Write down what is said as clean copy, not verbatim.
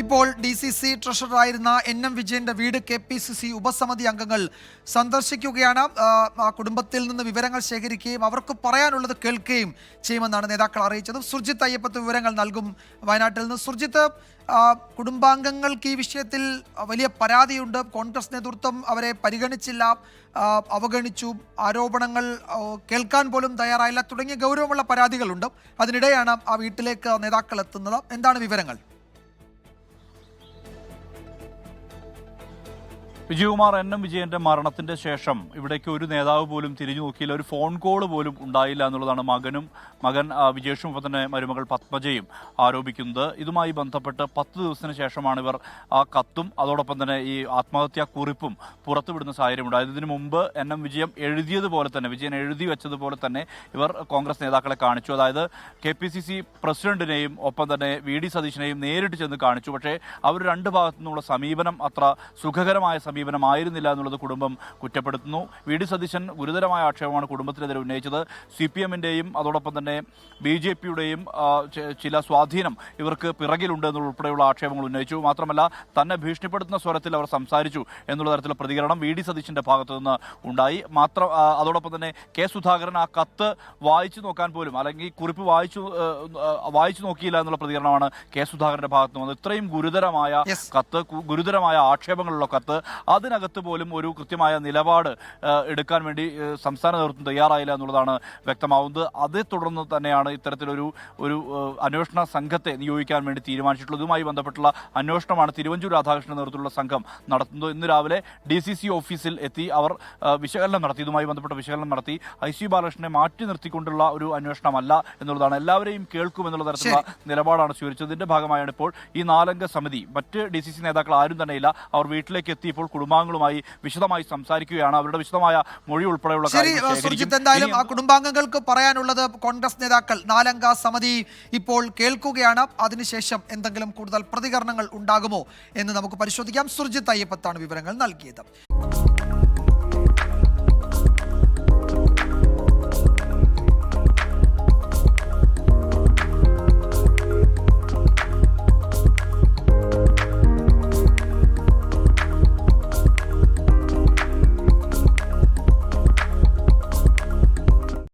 ഇപ്പോൾ DCC ട്രഷററായിരുന്ന NM വിജയന്റെ വീട് KPCC ഉപസമിതി അംഗങ്ങൾ സന്ദർശിക്കുകയാണ്. കുടുംബത്തിൽ നിന്ന് വിവരങ്ങൾ ശേഖരിക്കുകയും അവർക്ക് പറയാനുള്ളത് കേൾക്കുകയും ചെയ്യുമെന്നാണ് നേതാക്കൾ അറിയിച്ചത്. സുർജിത്ത് അയ്യപ്പത്ത് വിവരങ്ങൾ നൽകും വയനാട്ടിൽ നിന്ന്. സുർജിത്ത്, കുടുംബാംഗങ്ങൾക്ക് ഈ വിഷയത്തിൽ വലിയ പരാതിയുണ്ട്. കോൺഗ്രസ് നേതൃത്വം അവരെ പരിഗണിച്ചില്ല, അവഗണിച്ചു, ആരോപണങ്ങൾ കേൾക്കാൻ പോലും തയ്യാറായില്ല തുടങ്ങിയ ഗൗരവമുള്ള പരാതികളുണ്ട്. അതിനിടെയാണ് ആ വീട്ടിലേക്ക് നേതാക്കൾ എത്തുന്നത്. എന്താണ് വിവരങ്ങൾ? വിജയകുമാർ, NM വിജയന്റെ മരണത്തിന്റെ ശേഷം ഇവിടേക്ക് ഒരു നേതാവ് പോലും തിരിഞ്ഞു നോക്കിയില്ല, ഒരു ഫോൺ കോൾ പോലും ഉണ്ടായില്ല എന്നുള്ളതാണ് മകൻ വിജേഷും ഒപ്പം തന്നെ മരുമകൾ പത്മജയും ആരോപിക്കുന്നത്. ഇതുമായി ബന്ധപ്പെട്ട് 10 ദിവസത്തിന് ശേഷമാണ് ഇവർ ആ കത്തും അതോടൊപ്പം തന്നെ ഈ ആത്മഹത്യാ കുറിപ്പും പുറത്തുവിടുന്ന സാഹചര്യം ഉണ്ടായത്. ഇതിനു മുമ്പ് NM വിജയൻ എഴുതി വെച്ചതുപോലെ തന്നെ ഇവർ കോൺഗ്രസ് നേതാക്കളെ കാണിച്ചു. അതായത് KPCC പ്രസിഡന്റിനെയും ഒപ്പം തന്നെ VD സതീശനെയും നേരിട്ട് ചെന്ന് കാണിച്ചു. പക്ഷേ അവർ രണ്ട് ഭാഗത്തു നിന്നുള്ള സമീപനം അത്ര സുഖകരമായ സമീപനമായിരുന്നില്ല എന്നുള്ളത് കുടുംബം കുറ്റപ്പെടുത്തുന്നു. VD സതീശൻ ഗുരുതരമായ ആക്ഷേപമാണ് കുടുംബത്തിനെതിരെ ഉന്നയിച്ചത്. CPM-ന്റെയും അതോടൊപ്പം തന്നെ BJP-യുടെയും ചില സ്വാധീനം ഇവർക്ക് പിറകിലുണ്ട് എന്നുൾപ്പെടെയുള്ള ആക്ഷേപങ്ങൾ ഉന്നയിച്ചു. മാത്രമല്ല, തന്നെ ഭീഷണിപ്പെടുത്തുന്ന സ്വരത്തിൽ അവർ സംസാരിച്ചു എന്നുള്ള തരത്തിലുള്ള പ്രതികരണം VD സതീശന്റെ ഭാഗത്തു നിന്ന് ഉണ്ടായി. അതോടൊപ്പം തന്നെ K സുധാകരൻ ആ കത്ത് വായിച്ചു നോക്കാൻ പോലും, അല്ലെങ്കിൽ കുറിപ്പ് വായിച്ചു നോക്കിയില്ല എന്നുള്ള പ്രതികരണമാണ് K സുധാകരന്റെ ഭാഗത്ത് നിന്ന് വന്നത്. ഇത്രയും ഗുരുതരമായ കത്ത്, ഗുരുതരമായ ആക്ഷേപങ്ങളുള്ള കത്ത്, അതിനകത്ത് പോലും ഒരു കൃത്യമായ നിലപാട് എടുക്കാൻ വേണ്ടി സംസ്ഥാന നേതൃത്വം തയ്യാറായില്ല എന്നുള്ളതാണ് വ്യക്തമാവുന്നത്. അതേ തുടർന്ന് തന്നെയാണ് ഇത്തരത്തിലൊരു അന്വേഷണ സംഘത്തെ നിയോഗിക്കാൻ വേണ്ടി തീരുമാനിച്ചിട്ടുള്ളത്. ഇതുമായി ബന്ധപ്പെട്ടുള്ള അന്വേഷണമാണ് തിരുവഞ്ചൂർ രാധാകൃഷ്ണന്റെ നേതൃത്വത്തിലുള്ള സംഘം നടത്തുന്നത്. ഇന്ന് രാവിലെ DCC ഓഫീസിൽ എത്തി അവർ വിശകലനം നടത്തി. ഇതുമായി ബന്ധപ്പെട്ട വിശകലനം നടത്തി. IC ബാലകൃഷ്ണനെ മാറ്റി നിർത്തിക്കൊണ്ടുള്ള ഒരു അന്വേഷണമല്ല എന്നുള്ളതാണ്. എല്ലാവരെയും കേൾക്കുമെന്നുള്ള തരത്തിലുള്ള നിലപാടാണ് സ്വീകരിച്ചത്. ഇതിന്റെ ഭാഗമായാണ് ഇപ്പോൾ ഈ 4-അംഗ സമിതി. മറ്റ് DCC നേതാക്കൾ ആരും തന്നെയില്ല. അവർ വീട്ടിലേക്ക് എത്തി ഇപ്പോൾ കുടുംബാംഗങ്ങളുമായി വിശദമായി സംസാരിക്കുകയാണ്. അവരുടെ വിശദമായ മൊഴി ഉൾപ്പെടെയുള്ള എന്തായാലും ആ കുടുംബാംഗങ്ങൾക്ക് പറയാനുള്ളത് കോൺഗ്രസ് നേതാക്കൾ 4-അംഗ സമിതി ഇപ്പോൾ കേൾക്കുകയാണ്. അതിനുശേഷം എന്തെങ്കിലും കൂടുതൽ പ്രതികരണങ്ങൾ ഉണ്ടാകുമോ എന്ന് നമുക്ക് പരിശോധിക്കാം. സുർജിത്ത് അയ്യപ്പത്താണ് വിവരങ്ങൾ നൽകിയത്.